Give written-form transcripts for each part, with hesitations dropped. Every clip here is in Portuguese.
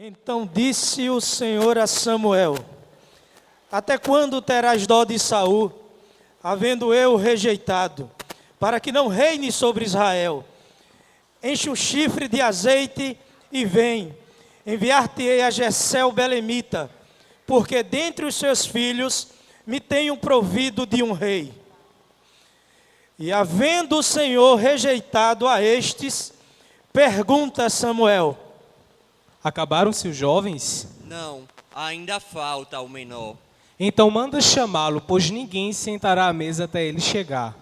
Então disse o Senhor a Samuel: até quando terás dó de Saul, havendo eu rejeitado, para que não reine sobre Israel? Enche o chifre de azeite e vem, enviar-te-ei a Jessé o belemita, porque dentre os seus filhos me tenho provido de um rei. E havendo o Senhor rejeitado a estes, pergunta a Samuel: acabaram-se os jovens? Não, ainda falta o menor. Então manda chamá-lo, pois ninguém sentará à mesa até ele chegar.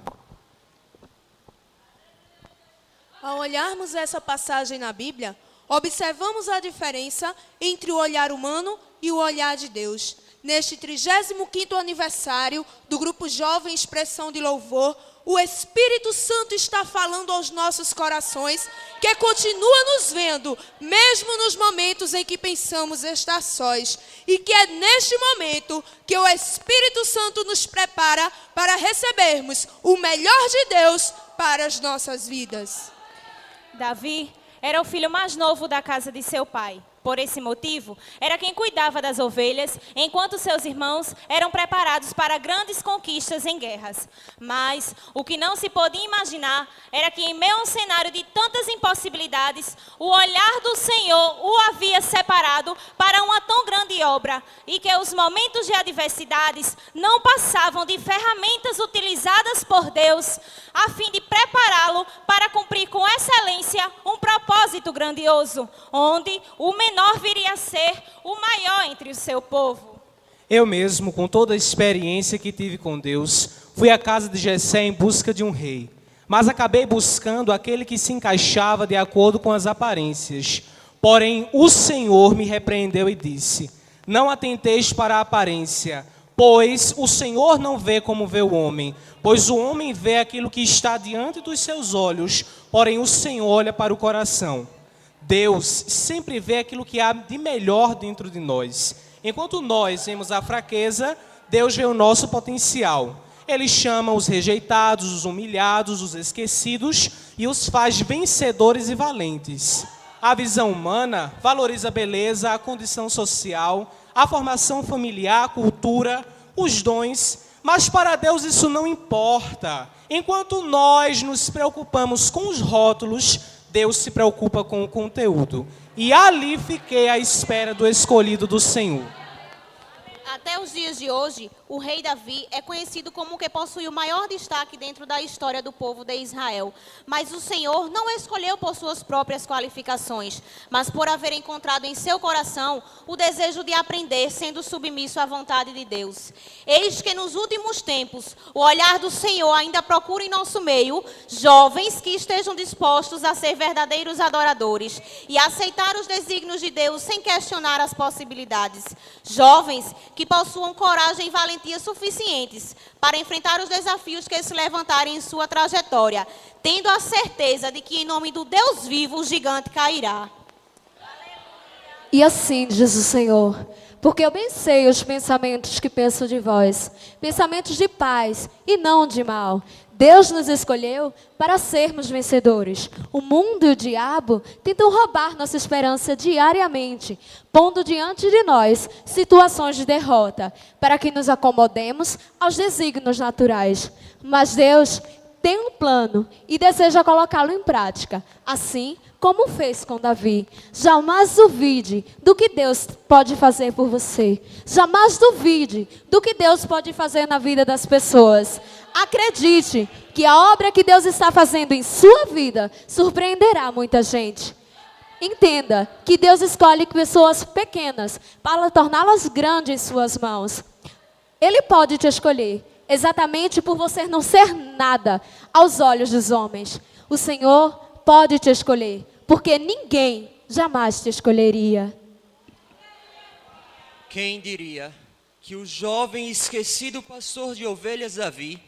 Ao olharmos essa passagem na Bíblia, observamos a diferença entre o olhar humano e o olhar de Deus. Neste 35º aniversário do Grupo Jovem Expressão de Louvor, o Espírito Santo está falando aos nossos corações, que continua nos vendo, mesmo nos momentos em que pensamos estar sós. E que é neste momento que o Espírito Santo nos prepara para recebermos o melhor de Deus para as nossas vidas. Davi era o filho mais novo da casa de seu pai. Por esse motivo, era quem cuidava das ovelhas, enquanto seus irmãos eram preparados para grandes conquistas em guerras. Mas o que não se podia imaginar era que, em meio a um cenário de tantas impossibilidades, o olhar do Senhor o havia separado para uma tão grande obra, e que os momentos de adversidades não passavam de ferramentas utilizadas por Deus, a fim de prepará-lo para cumprir com excelência um propósito grandioso, onde o menor viria a ser o maior entre o seu povo. Eu mesmo, com toda a experiência que tive com Deus, fui à casa de Jessé em busca de um rei. Mas acabei buscando aquele que se encaixava de acordo com as aparências. Porém, o Senhor me repreendeu e disse: não atenteis para a aparência, pois o Senhor não vê como vê o homem. Pois o homem vê aquilo que está diante dos seus olhos, porém o Senhor olha para o coração. Deus sempre vê aquilo que há de melhor dentro de nós. Enquanto nós vemos a fraqueza, Deus vê o nosso potencial. Ele chama os rejeitados, os humilhados, os esquecidos e os faz vencedores e valentes. A visão humana valoriza a beleza, a condição social, a formação familiar, a cultura, os dons, mas para Deus isso não importa. Enquanto nós nos preocupamos com os rótulos, Deus se preocupa com o conteúdo. E ali fiquei à espera do escolhido do Senhor. Até os dias de hoje, o rei Davi é conhecido como o que possui o maior destaque dentro da história do povo de Israel. Mas o Senhor não escolheu por suas próprias qualificações, mas por haver encontrado em seu coração o desejo de aprender, sendo submisso à vontade de Deus. Eis que nos últimos tempos, o olhar do Senhor ainda procura em nosso meio jovens que estejam dispostos a ser verdadeiros adoradores e a aceitar os desígnios de Deus sem questionar as possibilidades. Jovens que possuam coragem e valentia suficientes para enfrentar os desafios que se levantarem em sua trajetória, tendo a certeza de que, em nome do Deus vivo, o gigante cairá. E assim diz o Senhor: porque eu bem sei os pensamentos que penso de vós, pensamentos de paz e não de mal. Deus nos escolheu para sermos vencedores. O mundo e o diabo tentam roubar nossa esperança diariamente, pondo diante de nós situações de derrota, para que nos acomodemos aos desígnios naturais. Mas Deus tem um plano e deseja colocá-lo em prática, assim como fez com Davi. Jamais duvide do que Deus pode fazer por você. Jamais duvide do que Deus pode fazer na vida das pessoas. Acredite que a obra que Deus está fazendo em sua vida surpreenderá muita gente. Entenda que Deus escolhe pessoas pequenas para torná-las grandes em suas mãos. Ele pode te escolher exatamente por você não ser nada aos olhos dos homens. O Senhor pode te escolher, porque ninguém jamais te escolheria. Quem diria que o jovem e esquecido pastor de ovelhas Davi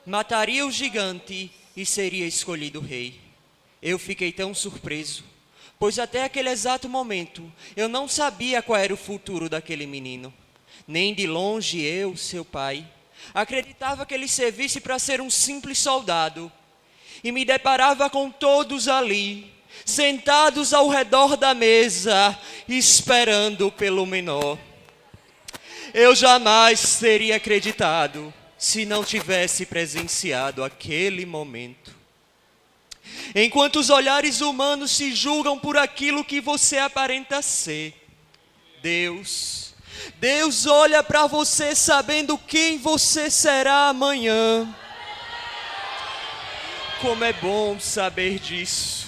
mataria o gigante e seria escolhido rei? Eu fiquei tão surpreso, pois até aquele exato momento eu não sabia qual era o futuro daquele menino. Nem de longe eu, seu pai, acreditava que ele servisse para ser um simples soldado. E me deparava com todos ali, sentados ao redor da mesa, esperando pelo menor. Eu jamais teria acreditado se não tivesse presenciado aquele momento. Enquanto os olhares humanos se julgam por aquilo que você aparenta ser, Deus olha para você sabendo quem você será amanhã. Como é bom saber disso.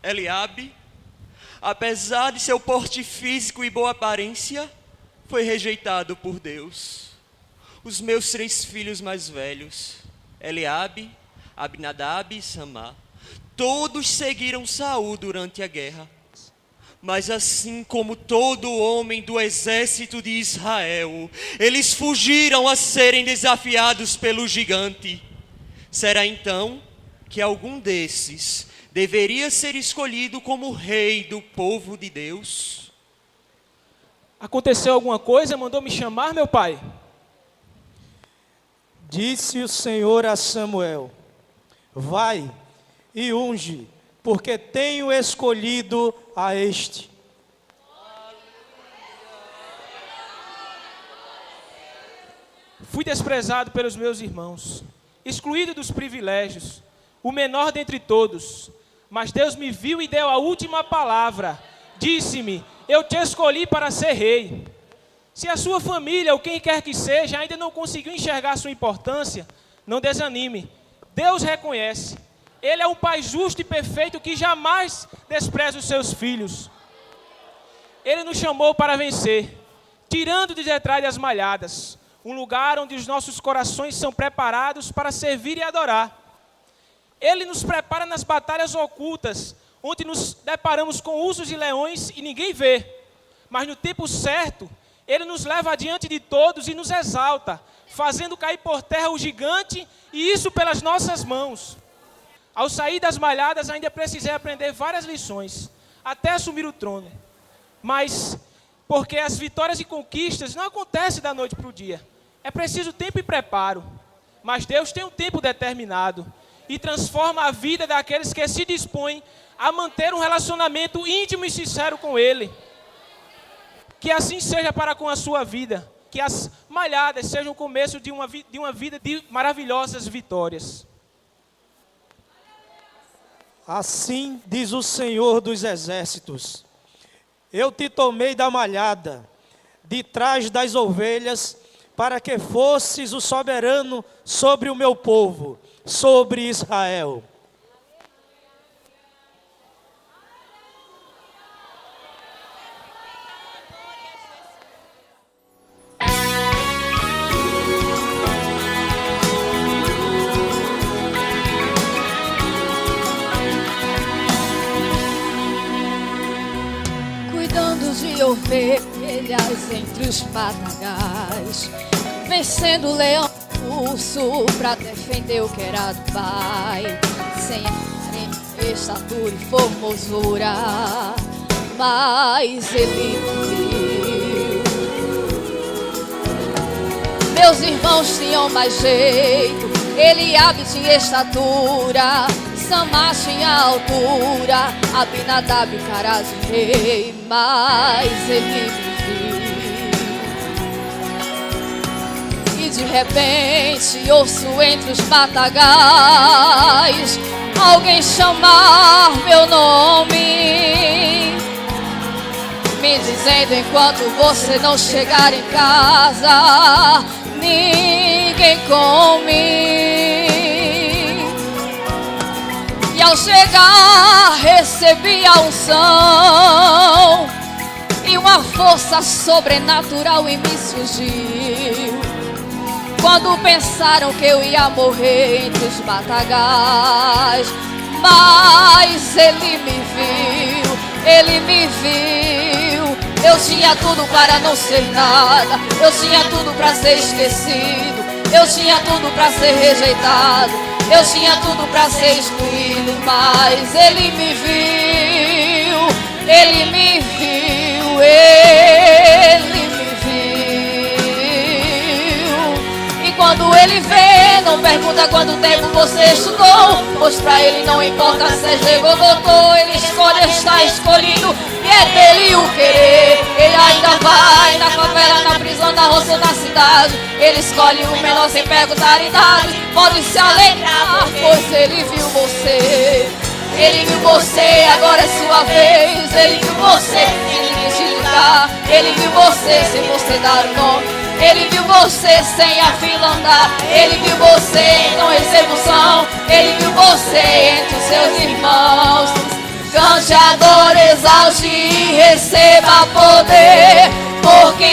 Eliabe, apesar de seu porte físico e boa aparência, foi rejeitado por Deus. Os meus 3 filhos mais velhos, Eliabe, Abinadab e Samá, todos seguiram Saul durante a guerra. Mas assim como todo homem do exército de Israel, eles fugiram a serem desafiados pelo gigante. Será então que algum desses deveria ser escolhido como rei do povo de Deus? Aconteceu alguma coisa? Mandou me chamar, meu pai? Disse o Senhor a Samuel: vai e unge, porque tenho escolhido a este. Fui desprezado pelos meus irmãos, excluído dos privilégios, o menor dentre todos. Mas Deus me viu e deu a última palavra. Disse-me: eu te escolhi para ser rei. Se a sua família, ou quem quer que seja, ainda não conseguiu enxergar sua importância, não desanime. Deus reconhece. Ele é um pai justo e perfeito que jamais despreza os seus filhos. Ele nos chamou para vencer, tirando de detrás das malhadas, um lugar onde os nossos corações são preparados para servir e adorar. Ele nos prepara nas batalhas ocultas, onde nos deparamos com ursos e leões e ninguém vê. Mas no tempo certo, Ele nos leva adiante de todos e nos exalta, fazendo cair por terra o gigante, e isso pelas nossas mãos. Ao sair das malhadas, ainda precisei aprender várias lições, até assumir o trono. Mas, porque as vitórias e conquistas não acontecem da noite para o dia. É preciso tempo e preparo. Mas Deus tem um tempo determinado e transforma a vida daqueles que se dispõem a manter um relacionamento íntimo e sincero com Ele. Que assim seja para com a sua vida. Que as malhadas sejam o começo de uma vida de maravilhosas vitórias. Assim diz o Senhor dos Exércitos: eu te tomei da malhada, de trás das ovelhas, para que fosses o soberano sobre o meu povo, sobre Israel. De ovelhas entre os patagais, vencendo o leão urso pra defender o que era do pai, sem estatura e formosura, mas ele viu. Meus irmãos tinham mais jeito, Eliabe tinha estatura, Samá tinha altura, Abinadab cara de rei, mas ele me viu. E de repente ouço entre os patagais alguém chamar meu nome, me dizendo: enquanto você não chegar em casa, ninguém come. E ao chegar recebi a unção, e uma força sobrenatural em mim surgiu. Quando pensaram que eu ia morrer entre os batagais, mas ele me viu. Eu tinha tudo para não ser nada, eu tinha tudo para ser esquecido, eu tinha tudo para ser rejeitado, eu tinha tudo para ser excluído, mas ele me viu, ele me viu, ele me viu. E quando ele vê, não pergunta quanto tempo você estudou, pois pra ele não importa se é chegou ou voltou. Ele escolhe, está escolhido e é dele o querer. Ele ainda vai na favela, na prisão, na roça ou na cidade. Ele escolhe o menor sem perguntar idade. Pode se alegrar, pois ele viu você. Ele viu você, agora é sua vez. Ele viu você, ele quis te ligar. Ele viu você sem você dar o nome. Ele viu você sem a fila andar. Ele viu você, então execução. Ele viu você entre os seus irmãos. Cante agora, exalte e receba poder, porque